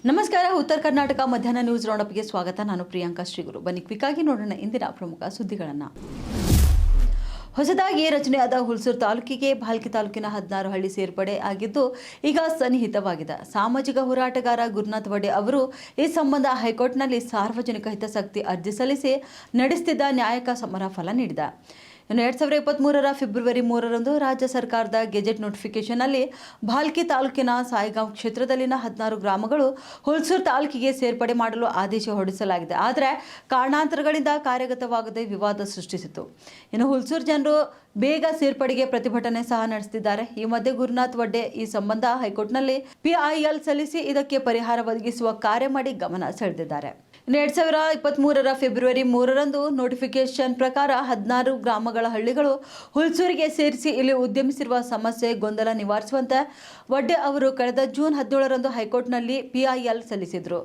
ನಮಸ್ಕಾರ. ಉತ್ತರ ಕರ್ನಾಟಕ ಮಧ್ಯಾಹ್ನ ನ್ಯೂಸ್ ರೌಂಡಪ್ಗೆ ಸ್ವಾಗತ. ನಾನು ಪ್ರಿಯಾಂಕಾ ಶ್ರೀಗುರು. ಬನ್ನಿ ಕ್ವಿಕ್ಕಾಗಿ ನೋಡೋಣ ಇಂದಿನ ಪ್ರಮುಖ ಸುದ್ದಿಗಳನ್ನು. ಹೊಸದಾಗಿ ರಚನೆಯಾದ ಹುಲ್ಸೂರು ತಾಲೂಕಿಗೆ ಭಾಲ್ಕಿ ತಾಲೂಕಿನ 16 ಹಳ್ಳಿ ಸೇರ್ಪಡೆ ಆಗಿದ್ದು ಈಗ ಸನ್ನಿಹಿತವಾಗಿದೆ. ಸಾಮಾಜಿಕ ಹೋರಾಟಗಾರ ಗುರುನಾಥ್ ವಡೆ ಅವರು ಈ ಸಂಬಂಧ ಹೈಕೋರ್ಟ್ನಲ್ಲಿ ಸಾರ್ವಜನಿಕ ಹಿತಾಸಕ್ತಿ ಅರ್ಜಿ ಸಲ್ಲಿಸಿ ನಡೆಸುತ್ತಿದ್ದ ನ್ಯಾಯಿಕ ಸಮರ ಫಲ ನೀಡಿದೆ. 2023 ಫೆಬ್ರವರಿ 3ರಂದು ರಾಜ್ಯ ಸರ್ಕಾರದ ಗೆಜೆಟ್ ನೋಟಿಫಿಕೇಶನ್ನಲ್ಲಿ ಭಾಲ್ಕಿ ತಾಲೂಕಿನ ಸಾಯಿಗಾಂವ್ ಕ್ಷೇತ್ರದಲ್ಲಿನ 16 ಗ್ರಾಮಗಳು ಹುಲ್ಸೂರು ತಾಲೂಕಿಗೆ ಸೇರ್ಪಡೆ ಮಾಡಲು ಆದೇಶ ಹೊರಡಿಸಲಾಗಿದೆ. ಆದರೆ ಕಾರಣಾಂತರಗಳಿಂದ ಕಾರ್ಯಗತವಾಗದೆ ವಿವಾದ ಸೃಷ್ಟಿಸಿತು. ಇನ್ನು ಹುಲ್ಸೂರು ಜನರು ಬೇಗ ಸೇರ್ಪಡೆಗೆ ಪ್ರತಿಭಟನೆ ಸಹ ನಡೆಸುತ್ತಿದ್ದಾರೆ. ಈ ಮಧ್ಯೆ ಗುರುನಾಥ್ ವಡ್ಡೆ ಈ ಸಂಬಂಧ ಹೈಕೋರ್ಟ್ನಲ್ಲಿ PIL ಸಲ್ಲಿಸಿ ಇದಕ್ಕೆ ಪರಿಹಾರ ಒದಗಿಸುವ ಕಾರ್ಯ ಮಾಡಿ ಗಮನ ಸೆಳೆದಿದ್ದಾರೆ. 2023 ಫೆಬ್ರವರಿ 3ರಂದು ನೋಟಿಫಿಕೇಶನ್ ಪ್ರಕಾರ 16 ಗ್ರಾಮಗಳ ಹಳ್ಳಿಗಳು ಹುಲ್ಸೂರಿಗೆ ಸೇರಿಸಿ ಇಲ್ಲಿ ಉದ್ಯಮಿಸಿರುವ ಸಮಸ್ಯೆ ಗೊಂದಲ ನಿವಾರಿಸುವಂತೆ ವಡ್ಡೆ ಅವರು ಕಳೆದ ಜೂನ್ 17ರಂದು ಹೈಕೋರ್ಟ್ನಲ್ಲಿ PIL ಸಲ್ಲಿಸಿದರು.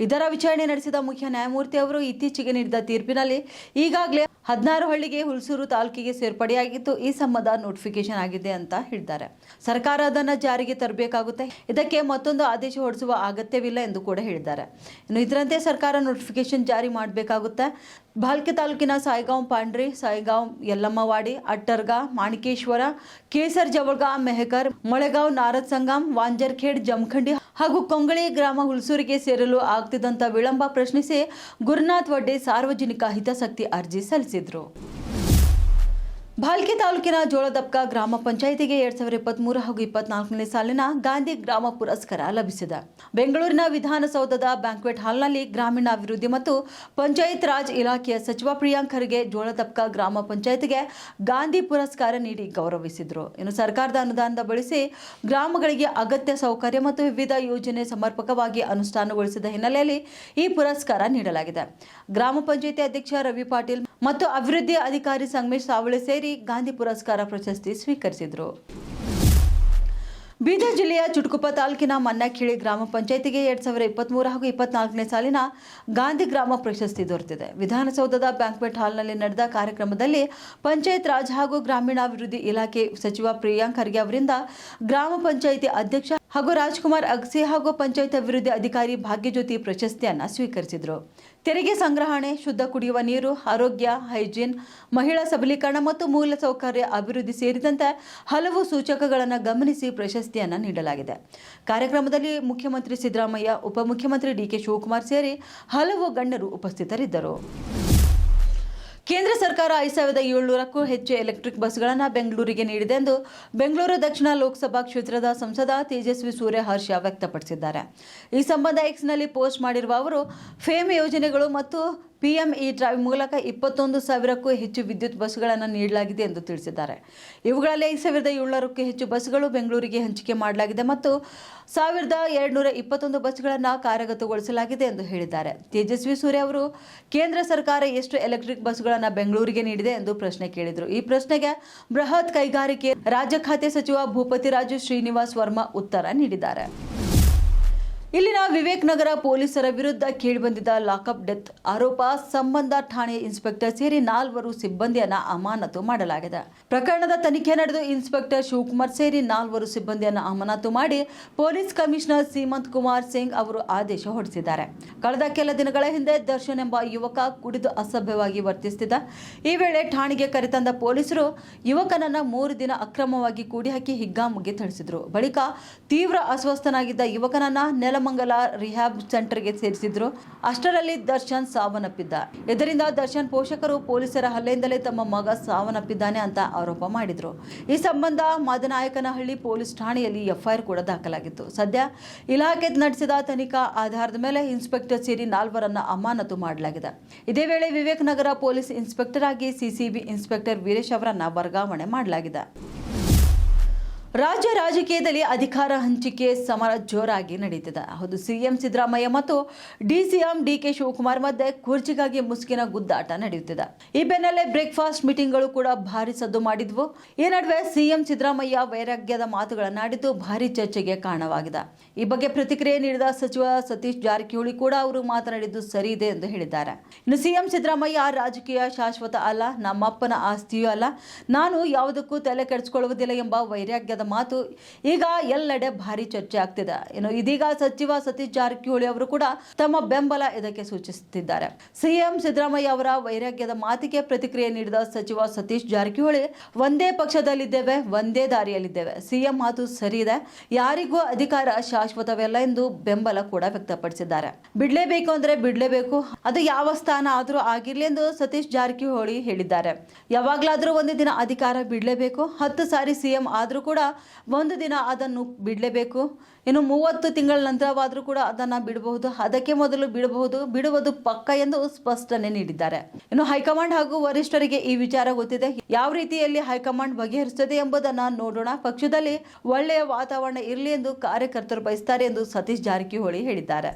ಇದರ ವಿಚಾರಣೆ ನಡೆಸಿದ ಮುಖ್ಯ ನ್ಯಾಯಮೂರ್ತಿ ಅವರು ಇತ್ತೀಚೆಗೆ ನೀಡಿದ ತೀರ್ಪಿನಲ್ಲಿ ಈಗಾಗಲೇ 16 ಹಳ್ಳಿಗೆ ಹುಲ್ಸೂರು ತಾಲೂಕಿಗೆ ಸೇರ್ಪಡೆಯಾಗಿದ್ದು ಈ ಸಂಬಂಧ ನೋಟಿಫಿಕೇಶನ್ ಆಗಿದೆ ಅಂತ ಹೇಳಿದ್ದಾರೆ. ಸರ್ಕಾರ ಅದನ್ನು ಜಾರಿಗೆ ತರಬೇಕಾಗುತ್ತೆ. ಇದಕ್ಕೆ ಮತ್ತೊಂದು ಆದೇಶ ಹೊರಡಿಸುವ ಅಗತ್ಯವಿಲ್ಲ ಎಂದು ಕೂಡ ಹೇಳಿದ್ದಾರೆ. ಇನ್ನು ಇದರಂತೆ ಸರ್ಕಾರ ನೋಟಿಫಿಕೇಶನ್ ಜಾರಿ ಮಾಡಬೇಕಾಗುತ್ತೆ. ಭಾಲ್ಕಿ ತಾಲೂಕಿನ ಸಾಯಿಗಾಂವ್ ಪಾಂಡ್ರಿ, ಸಾಯಿಗಾಂವ್ ಯಲ್ಲಮ್ಮವಾಡಿ, ಅಟ್ಟರ್ಗಾ, ಮಾಣಿಕೇಶ್ವರ, ಕೇಸರ್ ಜವಳ್ಗಾ, ಮೆಹಕರ್, ಮೊಳೆಗಾಂವ್, ನಾರದ್ ಸಂಗಮ್, ವಾಂಜರ್ಖೇಡ್, ಜಮಖಂಡಿ ಹಾಗೂ ಕೊಂಗಳಿ ಗ್ರಾಮ ಹುಲ್ಸೂರಿಗೆ ಸೇರಲು ಆಗ್ತಿದ್ದಂಥ ವಿಳಂಬ ಪ್ರಶ್ನಿಸಿ ಗುರುನಾಥ್ ವಡ್ಡೆ ಸಾರ್ವಜನಿಕ ಹಿತಾಸಕ್ತಿ ಅರ್ಜಿ ಸಲ್ಲಿಸಿದರು. ಭಾಲ್ಕಿ ತಾಲೂಕಿನ ಜೋಳದಪ್ಕ ಗ್ರಾಮ ಪಂಚಾಯಿತಿಗೆ 2023 ಹಾಗೂ 24ನೇ ಸಾಲಿನ ಗಾಂಧಿ ಗ್ರಾಮ ಪುರಸ್ಕಾರ ಲಭಿಸಿದೆ. ಬೆಂಗಳೂರಿನ ವಿಧಾನಸೌಧದ ಬ್ಯಾಂಕ್ವೆಟ್ ಹಾಲ್ನಲ್ಲಿ ಗ್ರಾಮೀಣಾಭಿವೃದ್ಧಿ ಮತ್ತು ಪಂಚಾಯತ್ ರಾಜ್ ಇಲಾಖೆಯ ಸಚಿವ ಪ್ರಿಯಾಂಕ್ ಖರ್ಗೆ ಜೋಳದಪ್ಕ ಗ್ರಾಮ ಪಂಚಾಯಿತಿಗೆ ಗಾಂಧಿ ಪುರಸ್ಕಾರ ನೀಡಿ ಗೌರವಿಸಿದರು. ಇನ್ನು ಸರ್ಕಾರದ ಅನುದಾನದ ಬಳಸಿ ಗ್ರಾಮಗಳಿಗೆ ಅಗತ್ಯ ಸೌಕರ್ಯ ಮತ್ತು ವಿವಿಧ ಯೋಜನೆ ಸಮರ್ಪಕವಾಗಿ ಅನುಷ್ಠಾನಗೊಳಿಸಿದ ಹಿನ್ನೆಲೆಯಲ್ಲಿ ಈ ಪುರಸ್ಕಾರ ನೀಡಲಾಗಿದೆ. ಗ್ರಾಮ ಪಂಚಾಯಿತಿ ಅಧ್ಯಕ್ಷ ರವಿ ಪಾಟೀಲ್ ಮತ್ತು ಅಭಿವೃದ್ಧಿ ಅಧಿಕಾರಿ ಸಂಗಮೇಶ್ ಸಾವಳೆ ಸೇರಿ ಗಾಂಧಿ ಪುರಸ್ಕಾರ ಪ್ರಶಸ್ತಿ ಸ್ವೀಕರಿಸಿದರು. ಬೀದರ್ ಜಿಲ್ಲೆಯ ಚುಟುಕುಪ್ಪ ತಾಲೂಕಿನ ಮನ್ನಖೇಳಿ ಗ್ರಾಮ ಪಂಚಾಯಿತಿಗೆ 2023 ಹಾಗೂ 24ನೇ ಸಾಲಿನ ಗಾಂಧಿ ಗ್ರಾಮ ಪ್ರಶಸ್ತಿ ದೊರೆತಿದೆ. ವಿಧಾನಸೌಧದ ಬ್ಯಾಂಕ್ವೆಟ್ ಹಾಲ್ನಲ್ಲಿ ನಡೆದ ಕಾರ್ಯಕ್ರಮದಲ್ಲಿ ಪಂಚಾಯತ್ ರಾಜ್ ಹಾಗೂ ಗ್ರಾಮೀಣಾಭಿವೃದ್ಧಿ ಇಲಾಖೆ ಸಚಿವ ಪ್ರಿಯಾಂಕ್ ಖರ್ಗೆ ಅವರಿಂದ ಗ್ರಾಮ ಪಂಚಾಯಿತಿ ಅಧ್ಯಕ್ಷ ಹಾಗೂ ರಾಜ್ಕುಮಾರ್ ಅಗಸಿ ಹಾಗೂ ಪಂಚಾಯತ್ ಅಭಿವೃದ್ಧಿ ಅಧಿಕಾರಿ ಭಾಗ್ಯಜ್ಯೋತಿ ಪ್ರಶಸ್ತಿಯನ್ನು ಸ್ವೀಕರಿಸಿದರು. ತೆರಿಗೆ ಸಂಗ್ರಹಣೆ, ಶುದ್ಧ ಕುಡಿಯುವ ನೀರು, ಆರೋಗ್ಯ, ಹೈಜೀನ್, ಮಹಿಳಾ ಸಬಲೀಕರಣ ಮತ್ತು ಮೂಲಸೌಕರ್ಯ ಅಭಿವೃದ್ಧಿ ಸೇರಿದಂತೆ ಹಲವು ಸೂಚಕಗಳನ್ನು ಗಮನಿಸಿ ಪ್ರಶಸ್ತಿಯನ್ನು ನೀಡಲಾಗಿದೆ. ಕಾರ್ಯಕ್ರಮದಲ್ಲಿ ಮುಖ್ಯಮಂತ್ರಿ ಸಿದ್ದರಾಮಯ್ಯ, ಉಪಮುಖ್ಯಮಂತ್ರಿ DK ಶಿವಕುಮಾರ್ ಸೇರಿ ಹಲವು ಗಣ್ಯರು ಉಪಸ್ಥಿತರಿದ್ದರು. ಕೇಂದ್ರ ಸರ್ಕಾರ 5700ಕ್ಕೂ ಹೆಚ್ಚು ಎಲೆಕ್ಟ್ರಿಕ್ ಬಸ್ಗಳನ್ನು ಬೆಂಗಳೂರಿಗೆ ನೀಡಿದೆ ಎಂದು ಬೆಂಗಳೂರು ದಕ್ಷಿಣ ಲೋಕಸಭಾ ಕ್ಷೇತ್ರದ ಸಂಸದ ತೇಜಸ್ವಿ ಸೂರ್ಯ ಹರ್ಷ ವ್ಯಕ್ತಪಡಿಸಿದ್ದಾರೆ. ಈ ಸಂಬಂಧ ಎಕ್ಸ್ನಲ್ಲಿ ಪೋಸ್ಟ್ ಮಾಡಿರುವ ಅವರು, ಫೇಮ್ ಯೋಜನೆಗಳು ಮತ್ತು PME ಡ್ರೈವ್ ಮೂಲಕ 21,000ಕ್ಕೂ ಹೆಚ್ಚು ವಿದ್ಯುತ್ ಬಸ್ಗಳನ್ನು ನೀಡಲಾಗಿದೆ ಎಂದು ತಿಳಿಸಿದ್ದಾರೆ. ಇವುಗಳಲ್ಲಿ 5,700ಕ್ಕೂ ಹೆಚ್ಚು ಬಸ್ಗಳು ಬೆಂಗಳೂರಿಗೆ ಹಂಚಿಕೆ ಮಾಡಲಾಗಿದೆ ಮತ್ತು 1,221 ಬಸ್ಗಳನ್ನು ಕಾರ್ಯಗತಗೊಳಿಸಲಾಗಿದೆ ಎಂದು ಹೇಳಿದ್ದಾರೆ. ತೇಜಸ್ವಿ ಸೂರ್ಯ ಅವರು ಕೇಂದ್ರ ಸರ್ಕಾರ ಎಷ್ಟು ಎಲೆಕ್ಟ್ರಿಕ್ ಬಸ್ಗಳನ್ನು ಬೆಂಗಳೂರಿಗೆ ನೀಡಿದೆ ಎಂದು ಪ್ರಶ್ನೆ ಕೇಳಿದರು. ಈ ಪ್ರಶ್ನೆಗೆ ಬೃಹತ್ ಕೈಗಾರಿಕೆ ರಾಜ್ಯ ಖಾತೆ ಸಚಿವ ಭೂಪತಿ ರಾಜು ಶ್ರೀನಿವಾಸ್ ವರ್ಮಾ ಉತ್ತರ ನೀಡಿದ್ದಾರೆ. ಇಲ್ಲಿನ ವಿವೇಕ್ ನಗರ ಪೊಲೀಸರ ವಿರುದ್ಧ ಕೇಳಿಬಂದಿದ್ದ ಲಾಕಪ್ ಡೆತ್ ಆರೋಪ ಸಂಬಂಧ ಠಾಣೆ ಇನ್ಸ್ಪೆಕ್ಟರ್ ಸೇರಿ 4 ಸಿಬ್ಬಂದಿಯನ್ನು ಅಮಾನತು ಮಾಡಲಾಗಿದೆ. ಪ್ರಕರಣದ ತನಿಖೆ ನಡೆದು ಇನ್ಸ್ಪೆಕ್ಟರ್ ಶಿವಕುಮಾರ್ ಸೇರಿ 4 ಸಿಬ್ಬಂದಿಯನ್ನು ಅಮಾನತು ಮಾಡಿ ಪೊಲೀಸ್ ಕಮಿಷನರ್ ಸೀಮಂತ್ ಕುಮಾರ್ ಸಿಂಗ್ ಅವರು ಆದೇಶ ಹೊರಡಿಸಿದ್ದಾರೆ. ಕಳೆದ ಕೆಲ ದಿನಗಳ ಹಿಂದೆ ದರ್ಶನ್ ಎಂಬ ಯುವಕ ಕುಡಿದು ಅಸಭ್ಯವಾಗಿ ವರ್ತಿಸುತ್ತಿದ್ದ. ಈ ವೇಳೆ ಠಾಣೆಗೆ ಕರೆತಂದ ಪೊಲೀಸರು ಯುವಕನನ್ನ 3 ದಿನ ಅಕ್ರಮವಾಗಿ ಕೂಡಿ ಹಾಕಿ ಹಿಗ್ಗಾಮುಗ್ಗಿ ಥಳಿಸಿದ್ರು. ಬಳಿಕ ತೀವ್ರ ಅಸ್ವಸ್ಥನಾಗಿದ್ದ ಯುವಕನನ್ನ ನೆಲಮಂಗಲ ರಿಹ್ಯಾಬ್ ಸೆಂಟರ್ಗೆ ಸೇರಿಸಿದ್ರು. ಅಷ್ಟರಲ್ಲಿ ದರ್ಶನ್ ಸಾವನ್ನಪ್ಪಿದ್ದ. ಇದರಿಂದ ದರ್ಶನ್ ಪೋಷಕರು ಪೊಲೀಸರ ಹಲ್ಲೆಯಿಂದಲೇ ತಮ್ಮ ಮಗ ಸಾವನ್ನಪ್ಪಿದ್ದಾನೆ ಅಂತ ಆರೋಪ ಮಾಡಿದ್ರು. ಈ ಸಂಬಂಧ ಮಾದನಾಯಕನಹಳ್ಳಿ ಪೊಲೀಸ್ ಠಾಣೆಯಲ್ಲಿ FIR ಕೂಡ ದಾಖಲಾಗಿತ್ತು. ಸದ್ಯ ಇಲಾಖೆ ನಡೆಸಿದ ತನಿಖಾ ಆಧಾರದ ಮೇಲೆ ಇನ್ಸ್ಪೆಕ್ಟರ್ ಸೇರಿ 4ರನ್ನ ಅಮಾನತು ಮಾಡಲಾಗಿದೆ. ಇದೇ ವೇಳೆ ವಿವೇಕ್ ನಗರ ಪೊಲೀಸ್ ಇನ್ಸ್ಪೆಕ್ಟರ್ ಆಗಿ CCB ಇನ್ಸ್ಪೆಕ್ಟರ್ ವೀರೇಶ್ ಅವರನ್ನ ವರ್ಗಾವಣೆ ಮಾಡಲಾಗಿದೆ. ರಾಜ್ಯ ರಾಜಕೀಯದಲ್ಲಿ ಅಧಿಕಾರ ಹಂಚಿಕೆ ಸಮರ ಜೋರಾಗಿ ನಡೆಯುತ್ತಿದೆ. ಹೌದು, CM ಸಿದ್ದರಾಮಯ್ಯ ಮತ್ತು DCM DK ಶಿವಕುಮಾರ್ ಮಧ್ಯೆ ಕುರ್ಚಿಗಾಗಿ ಮುಸುಕಿನ ಗುದ್ದಾಟ ನಡೆಯುತ್ತಿದೆ. ಈ ಬೆನ್ನಲ್ಲೇ ಬ್ರೇಕ್ಫಾಸ್ಟ್ ಮೀಟಿಂಗ್ಗಳು ಕೂಡ ಭಾರಿ ಸದ್ದು ಮಾಡಿದ್ವು. ಈ ನಡುವೆ CM ಸಿದ್ದರಾಮಯ್ಯ ವೈರಾಗ್ಯದ ಮಾತುಗಳನ್ನಾಡಿದ್ದು ಭಾರಿ ಚರ್ಚೆಗೆ ಕಾರಣವಾಗಿದೆ. ಈ ಬಗ್ಗೆ ಪ್ರತಿಕ್ರಿಯೆ ನೀಡಿದ ಸಚಿವ ಸತೀಶ್ ಜಾರಕಿಹೊಳಿ ಕೂಡ ಅವರು ಮಾತನಾಡಿದ್ದು ಸರಿ ಇದೆ ಎಂದು ಹೇಳಿದ್ದಾರೆ. ಇನ್ನು CM ಸಿದ್ದರಾಮಯ್ಯ ರಾಜಕೀಯ ಶಾಶ್ವತ ಅಲ್ಲ, ನಮ್ಮಪ್ಪನ ಆಸ್ತಿಯೂ ಅಲ್ಲ, ನಾನು ಯಾವುದಕ್ಕೂ ತಲೆ ಕೆಡಿಸಿಕೊಳ್ಳುವುದಿಲ್ಲ ಎಂಬ ವೈರಾಗ್ಯದ ಮಾತು ಈಗ ಎಲ್ಲೆಡೆ ಭಾರಿ ಚರ್ಚೆ ಆಗ್ತಿದೆ. ಇನ್ನು ಇದೀಗ ಸಚಿವ ಸತೀಶ್ ಜಾರಕಿಹೊಳಿ ಅವರು ಕೂಡ ತಮ್ಮ ಬೆಂಬಲ ಇದಕ್ಕೆ ಸೂಚಿಸುತ್ತಿದ್ದಾರೆ. ಸಿಎಂ ಸಿದ್ದರಾಮಯ್ಯ ಅವರ ವೈರಾಗ್ಯದ ಮಾತಿಗೆ ಪ್ರತಿಕ್ರಿಯೆ ನೀಡಿದ ಸಚಿವ ಸತೀಶ್ ಜಾರಕಿಹೊಳಿ, ಒಂದೇ ಪಕ್ಷದಲ್ಲಿದ್ದೇವೆ, ಒಂದೇ ದಾರಿಯಲ್ಲಿದ್ದೇವೆ. ಸಿಎಂ ಮಾತು ಸರಿ ಇದೆ, ಯಾರಿಗೂ ಅಧಿಕಾರ ಶಾಶ್ವತವಲ್ಲ ಎಂದು ಬೆಂಬಲ ಕೂಡ ವ್ಯಕ್ತಪಡಿಸಿದ್ದಾರೆ. ಬಿಡಲೇಬೇಕು ಅಂದ್ರೆ ಬಿಡಲೇಬೇಕು, ಅದು ಯಾವ ಸ್ಥಾನ ಆದರೂ ಆಗಿರಲಿ ಎಂದು ಸತೀಶ್ ಜಾರಕಿಹೊಳಿ ಹೇಳಿದ್ದಾರೆ. ಯಾವಾಗಲಾದರೂ ಒಂದು ದಿನ ಅಧಿಕಾರ ಬಿಡಲೇಬೇಕು. 10 ಸಾರಿ ಸಿಎಂ ಆದರೂ ಕೂಡ ಒಂದು ದಿನ ಅದನ್ನು ಬಿಡಲೇಬೇಕು. ಇನ್ನು 30 ತಿಂಗಳ ನಂತರವಾದರೂ ಕೂಡ ಅದನ್ನು ಬಿಡಬಹುದು, ಅದಕ್ಕೆ ಮೊದಲು ಬಿಡುವುದು ಪಕ್ಕ ಎಂದು ಸ್ಪಷ್ಟನೆ ನೀಡಿದ್ದಾರೆ. ಇನ್ನು ಹೈಕಮಾಂಡ್ ಹಾಗೂ ವರಿಷ್ಠರಿಗೆ ಈ ವಿಚಾರ ಗೊತ್ತಿದೆ. ಯಾವ ರೀತಿಯಲ್ಲಿ ಹೈಕಮಾಂಡ್ ಬಗೆಹರಿಸುತ್ತದೆ ಎಂಬುದನ್ನು ನೋಡೋಣ. ಪಕ್ಷದಲ್ಲಿ ಒಳ್ಳೆಯ ವಾತಾವರಣ ಇರಲಿ ಎಂದು ಕಾರ್ಯಕರ್ತರು ಬಯಸುತ್ತಾರೆ ಎಂದು ಸತೀಶ್ ಜಾರಕಿಹೊಳಿ ಹೇಳಿದ್ದಾರೆ.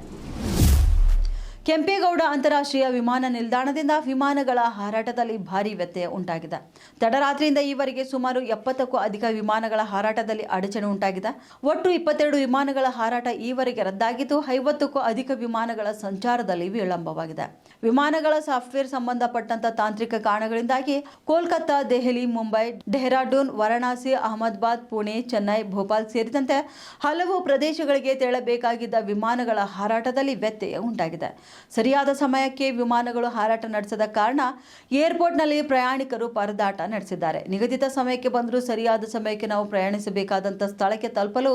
ಕೆಂಪೇಗೌಡ ಅಂತಾರಾಷ್ಟ್ರೀಯ ವಿಮಾನ ನಿಲ್ದಾಣದಿಂದ ವಿಮಾನಗಳ ಹಾರಾಟದಲ್ಲಿ ಭಾರೀ ವ್ಯತ್ಯಯ ಉಂಟಾಗಿದೆ. ತಡರಾತ್ರಿಯಿಂದ ಈವರೆಗೆ ಸುಮಾರು 70ಕ್ಕೂ ಅಧಿಕ ವಿಮಾನಗಳ ಹಾರಾಟದಲ್ಲಿ ಅಡಚಣೆ ಉಂಟಾಗಿದೆ. ಒಟ್ಟು 22 ವಿಮಾನಗಳ ಹಾರಾಟ ಈವರೆಗೆ ರದ್ದಾಗಿದ್ದು 50ಕ್ಕೂ ಅಧಿಕ ವಿಮಾನಗಳ ಸಂಚಾರದಲ್ಲಿ ವಿಳಂಬವಾಗಿದೆ. ವಿಮಾನಗಳ ಸಾಫ್ಟ್ವೇರ್ ಸಂಬಂಧಪಟ್ಟಂತ ತಾಂತ್ರಿಕ ಕಾರಣಗಳಿಂದಾಗಿ ಕೋಲ್ಕತ್ತಾ, ದೆಹಲಿ, ಮುಂಬೈ, ಡೆಹ್ರಾಡೂನ್, ವಾರಣಾಸಿ, ಅಹಮದಾಬಾದ್, ಪುಣೆ, ಚೆನ್ನೈ, ಭೋಪಾಲ್ ಸೇರಿದಂತೆ ಹಲವು ಪ್ರದೇಶಗಳಿಗೆ ತೆರಳಬೇಕಾಗಿದ್ದ ವಿಮಾನಗಳ ಹಾರಾಟದಲ್ಲಿ ವ್ಯತ್ಯಯ ಉಂಟಾಗಿದೆ. ಸರಿಯಾದ ಸಮಯಕ್ಕೆ ವಿಮಾನಗಳು ಹಾರಾಟ ನಡೆಸದ ಕಾರಣ ಏರ್ಪೋರ್ಟ್ನಲ್ಲಿ ಪ್ರಯಾಣಿಕರು ಪರದಾಟ ನಡೆಸಿದ್ದಾರೆ. ನಿಗದಿತ ಸಮಯಕ್ಕೆ ಬಂದರೂ ಸರಿಯಾದ ಸಮಯಕ್ಕೆ ನಾವು ಪ್ರಯಾಣಿಸಬೇಕಾದಂಥ ಸ್ಥಳಕ್ಕೆ ತಲುಪಲು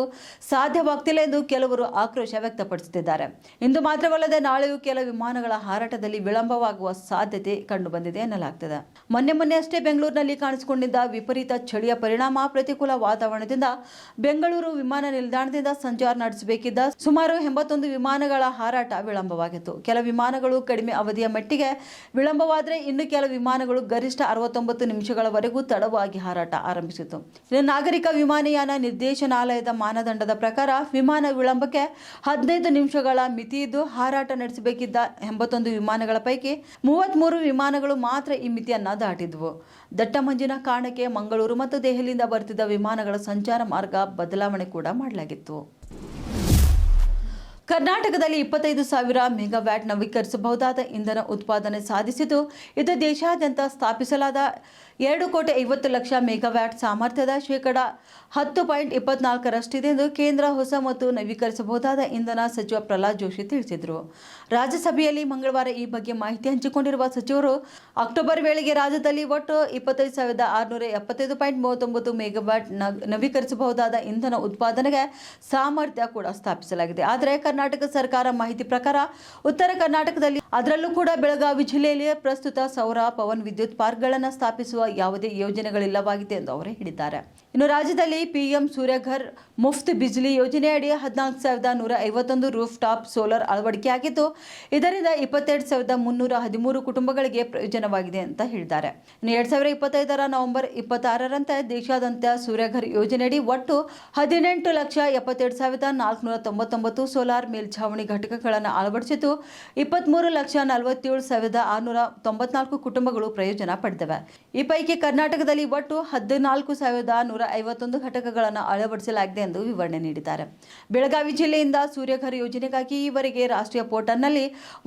ಸಾಧ್ಯವಾಗ್ತಿಲ್ಲ ಎಂದು ಕೆಲವರು ಆಕ್ರೋಶ ವ್ಯಕ್ತಪಡಿಸುತ್ತಿದ್ದಾರೆ. ಇಂದು ಮಾತ್ರವಲ್ಲದೆ ನಾಳೆಯೂ ಕೆಲ ವಿಮಾನಗಳ ಹಾರಾಟದಲ್ಲಿ ವಿಳಂಬವಾಗುವ ಸಾಧ್ಯತೆ ಕಂಡುಬಂದಿದೆ ಎನ್ನಲಾಗ್ತಿದೆ. ಮೊನ್ನೆ ಅಷ್ಟೇ ಬೆಂಗಳೂರಿನಲ್ಲಿ ಕಾಣಿಸಿಕೊಂಡಿದ್ದ ವಿಪರೀತ ಚಳಿಯ ಪರಿಣಾಮ ಪ್ರತಿಕೂಲ ವಾತಾವರಣದಿಂದ ಬೆಂಗಳೂರು ವಿಮಾನ ನಿಲ್ದಾಣದಿಂದ ಸಂಚಾರ ನಡೆಸಬೇಕಿದ್ದ ಸುಮಾರು 81 ವಿಮಾನಗಳ ಹಾರಾಟ ವಿಳಂಬವಾಗಿತ್ತು. ಕೆಲ ವಿಮಾನಗಳು ಕಡಿಮೆ ಅವಧಿಯ ಮಟ್ಟಿಗೆ ವಿಳಂಬವಾದರೆ ಇನ್ನು ಕೆಲ ವಿಮಾನಗಳು ಗರಿಷ್ಠ 69 ನಿಮಿಷಗಳವರೆಗೂ ತಡವಾಗಿ ಹಾರಾಟ ಆರಂಭಿಸಿತು. ನಾಗರಿಕ ವಿಮಾನಯಾನ ನಿರ್ದೇಶನಾಲಯದ ಮಾನದಂಡದ ಪ್ರಕಾರ ವಿಮಾನ ವಿಳಂಬಕ್ಕೆ 15 ನಿಮಿಷಗಳ ಮಿತಿ ಇದ್ದು, ಹಾರಾಟ ನಡೆಸಬೇಕಿದ್ದ 81 ವಿಮಾನಗಳ ಪೈಕಿ 33 ವಿಮಾನಗಳು ಮಾತ್ರ ಈ ಮಿತಿಯನ್ನು ದಾಟಿದ್ವು. ದಟ್ಟ ಮಂಜಿನ ಕಾರಣಕ್ಕೆ ಮಂಗಳೂರು ಮತ್ತು ದೆಹಲಿಯಿಂದ ಬರುತ್ತಿದ್ದ ವಿಮಾನಗಳ ಸಂಚಾರ ಮಾರ್ಗ ಬದಲಾವಣೆ ಕೂಡ ಮಾಡಲಾಗಿತ್ತು. ಕರ್ನಾಟಕದಲ್ಲಿ 25,000 ಮೆಗಾವ್ಯಾಟ್ ನವೀಕರಿಸಬಹುದಾದ ಇಂಧನ ಉತ್ಪಾದನೆ ಸಾಧಿಸಿದ್ದು, ಇದು ದೇಶಾದ್ಯಂತ ಸ್ಥಾಪಿಸಲಾದ 2,50,00,000 ಮೆಗಾವ್ಯಾಟ್ ಸಾಮರ್ಥ್ಯದ ಶೇಕಡ 10.24ರಷ್ಟಿದೆ ಎಂದು ಕೇಂದ್ರ ಹೊಸ ಮತ್ತು ನವೀಕರಿಸಬಹುದಾದ ಇಂಧನ ಸಚಿವ ಪ್ರಹ್ಲಾದ್ ಜೋಶಿ ತಿಳಿಸಿದರು. ರಾಜ್ಯಸಭೆಯಲ್ಲಿ ಮಂಗಳವಾರ ಈ ಬಗ್ಗೆ ಮಾಹಿತಿ ಹಂಚಿಕೊಂಡಿರುವ ಸಚಿವರು, ಅಕ್ಟೋಬರ್ ವೇಳೆಗೆ ರಾಜ್ಯದಲ್ಲಿ ಒಟ್ಟು 25,675.39 ಮೆಗಾವ್ಯಾಟ್ ನವೀಕರಿಸಬಹುದಾದ ಇಂಧನ ಉತ್ಪಾದನೆಗೆ ಸಾಮರ್ಥ್ಯ ಕೂಡ ಸ್ಥಾಪಿಸಲಾಗಿದೆ. ಆದರೆ ಕರ್ನಾಟಕ ಸರ್ಕಾರ ಮಾಹಿತಿ ಪ್ರಕಾರ ಉತ್ತರ ಕರ್ನಾಟಕದಲ್ಲಿ, ಅದರಲ್ಲೂ ಕೂಡ ಬೆಳಗಾವಿ ಜಿಲ್ಲೆಯಲ್ಲಿ ಪ್ರಸ್ತುತ ಸೌರ ಪವನ್ ವಿದ್ಯುತ್ ಪಾರ್ಕ್ಗಳನ್ನು ಸ್ಥಾಪಿಸುವ ಯಾವುದೇ ಯೋಜನೆಗಳಿಲ್ಲವಾಗಿದೆ ಎಂದು ಅವರು ಹೇಳಿದ್ದಾರೆ. ಇನ್ನು ರಾಜ್ಯದಲ್ಲಿ ಪಿಎಂ ಸೂರ್ಯಘರ್ ಮುಫ್ತ್ ಬಿಜ್ಲಿ ಯೋಜನೆಯಡಿ 14,151 ರೂಫ್ ಟಾಪ್ ಸೋಲಾರ್ ಅಳವಡಿಕೆಯಾಗಿದ್ದು, ಇದರಿಂದ 22,313 ಕುಟುಂಬಗಳಿಗೆ ಪ್ರಯೋಜನವಾಗಿದೆ ಅಂತ ಹೇಳಿದ್ದಾರೆ. ಇನ್ನು 2025 ನವೆಂಬರ್ 26ರಂತೆ ದೇಶಾದ್ಯಂತ ಸೂರ್ಯಘರ್ ಯೋಜನೆಯಡಿ ಒಟ್ಟು 18,72,499 ಸೋಲಾರ್ ಮೇಲ್ಛಾವಣಿ ಘಟಕಗಳನ್ನು ಅಳವಡಿಸಿದ್ದು, 23,47,694 ಕುಟುಂಬಗಳು ಪ್ರಯೋಜನ ಪಡೆದಿವೆ. ಈ ಪೈಕಿ ಕರ್ನಾಟಕದಲ್ಲಿ ಒಟ್ಟು 14,151 ಘಟಕಗಳನ್ನು ಅಳವಡಿಸಲಾಗಿದೆ ಎಂದು ವಿವರಣೆ ನೀಡಿದ್ದಾರೆ. ಬೆಳಗಾವಿ ಜಿಲ್ಲೆಯಿಂದ ಸೂರ್ಯಘರ್ ಯೋಜನೆಗಾಗಿ ಈವರೆಗೆ ರಾಷ್ಟ್ರೀಯ ಪೋರ್ಟಲ್ನಲ್ಲಿ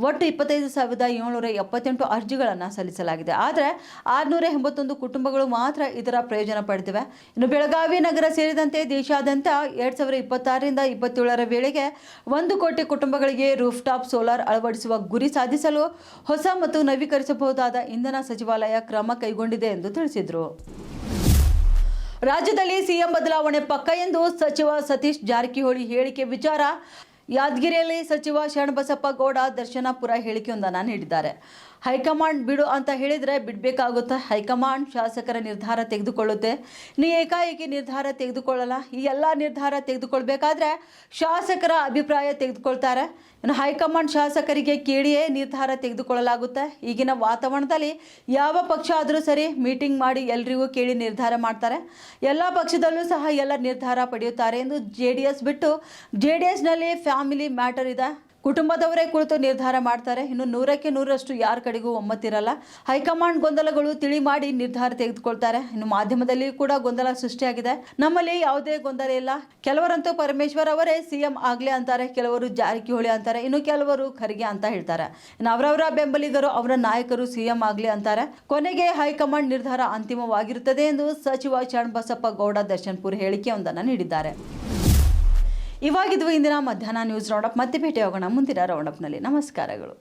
ಒಟ್ಟು 25,778 ಅರ್ಜಿಗಳನ್ನು ಸಲ್ಲಿಸಲಾಗಿದೆ. ಆದರೆ 681 ಕುಟುಂಬಗಳು ಮಾತ್ರ ಇದರ ಪ್ರಯೋಜನ ಪಡೆದಿವೆ. ಇನ್ನು ಬೆಳಗಾವಿ ನಗರ ಸೇರಿದಂತೆ ದೇಶಾದ್ಯಂತ 2026ರಿಂದ 27ರ ವೇಳೆಗೆ 1 ಕೋಟಿ ಕುಟುಂಬಗಳಿಗೆ ರೂಫ್ ಟಾಪ್ ಸೋಲಾರ್ ಅಳವಡಿಸುವ ಗುರಿ ಸಾಧಿಸಲು ಹೊಸ ಮತ್ತು ನವೀಕರಿಸಬಹುದಾದ ಇಂಧನ ಸಚಿವಾಲಯ ಕ್ರಮ ಕೈಗೊಂಡಿದೆ ಎಂದು ತಿಳಿಸಿದರು. ರಾಜ್ಯದಲ್ಲಿ ಸಿಎಂ ಬದಲಾವಣೆ ಪಕ್ಕ ಎಂದು ಸಚಿವ ಸತೀಶ್ ಜಾರಕಿಹೊಳಿ ಹೇಳಿಕೆ ವಿಚಾರ. ಯಾದಗಿರಿಯಲ್ಲಿ ಸಚಿವ ಶರಣಬಸಪ್ಪ ಗೌಡ ದರ್ಶನಪುರ ಹೇಳಿಕೆಯೊಂದನ್ನು ನೀಡಿದ್ದಾರೆ. ಹೈಕಮಾಂಡ್ ಬಿಡು ಅಂತ ಹೇಳಿದರೆ ಬಿಡಬೇಕಾಗುತ್ತೆ. ಹೈಕಮಾಂಡ್ ಶಾಸಕರ ನಿರ್ಧಾರ ತೆಗೆದುಕೊಳ್ಳುತ್ತೆ. ನೀ ಏಕಾಏಕಿ ನಿರ್ಧಾರ ತೆಗೆದುಕೊಳ್ಳಲ್ಲ. ಈ ಎಲ್ಲ ನಿರ್ಧಾರ ತೆಗೆದುಕೊಳ್ಬೇಕಾದ್ರೆ ಶಾಸಕರ ಅಭಿಪ್ರಾಯ ತೆಗೆದುಕೊಳ್ತಾರೆ. ಇನ್ನು ಹೈಕಮಾಂಡ್ ಶಾಸಕರಿಗೆ ಕೇಳಿಯೇ ನಿರ್ಧಾರ ತೆಗೆದುಕೊಳ್ಳಲಾಗುತ್ತೆ. ಈಗಿನ ವಾತಾವರಣದಲ್ಲಿ ಯಾವ ಪಕ್ಷ ಆದರೂ ಸರಿ ಮೀಟಿಂಗ್ ಮಾಡಿ ಎಲ್ರಿಗೂ ಕೇಳಿ ನಿರ್ಧಾರ ಮಾಡ್ತಾರೆ. ಎಲ್ಲ ಪಕ್ಷದಲ್ಲೂ ಸಹ ಎಲ್ಲ ನಿರ್ಧಾರ ಪಡೆಯುತ್ತಾರೆ ಎಂದು JDS ಬಿಟ್ಟು JDSನಲ್ಲಿ ಫ್ಯಾಮಿಲಿ ಮ್ಯಾಟರ್ ಇದೆ, ಕುಟುಂಬದವರೇ ಕುಳಿತು ನಿರ್ಧಾರ ಮಾಡ್ತಾರೆ. ಇನ್ನು 100ಕ್ಕೆ 100ರಷ್ಟು ಯಾರ ಕಡೆಗೂ ಒಮ್ಮತ್ತಿರಲ್ಲ. ಹೈಕಮಾಂಡ್ ಗೊಂದಲಗಳು ತಿಳಿ ಮಾಡಿ ನಿರ್ಧಾರ ತೆಗೆದುಕೊಳ್ತಾರೆ. ಇನ್ನು ಮಾಧ್ಯಮದಲ್ಲಿ ಕೂಡ ಗೊಂದಲ ಸೃಷ್ಟಿಯಾಗಿದೆ. ನಮ್ಮಲ್ಲಿ ಯಾವುದೇ ಗೊಂದಲ ಇಲ್ಲ. ಕೆಲವರಂತೂ ಪರಮೇಶ್ವರ್ ಅವರೇ ಸಿಎಂ ಆಗ್ಲಿ ಅಂತಾರೆ, ಕೆಲವರು ಜಾರಕಿಹೊಳಿ ಅಂತಾರೆ, ಇನ್ನು ಕೆಲವರು ಖರ್ಗೆ ಅಂತ ಹೇಳ್ತಾರೆ. ಇನ್ನು ಅವರವರ ಬೆಂಬಲಿಗರು ಅವರ ನಾಯಕರು ಸಿಎಂ ಆಗ್ಲಿ ಅಂತಾರೆ. ಕೊನೆಗೆ ಹೈಕಮಾಂಡ್ ನಿರ್ಧಾರ ಅಂತಿಮವಾಗಿರುತ್ತದೆ ಎಂದು ಸಚಿವ ಶರಣಬಸಪ್ಪ ಗೌಡ ದರ್ಶನ್ಪುರ್ ಹೇಳಿಕೆಯೊಂದನ್ನು ನೀಡಿದ್ದಾರೆ. ಇವಾಗಿದ್ವು ಇಂದಿನ ಮಧ್ಯಾಹ್ನ ನ್ಯೂಸ್ ರೌಂಡಪ್. ಮತ್ತೆ ಭೇಟಿಯಾಗೋಣ ಮುಂದಿನ ರೌಂಡಪ್ನಲ್ಲಿ. ನಮಸ್ಕಾರಗಳು.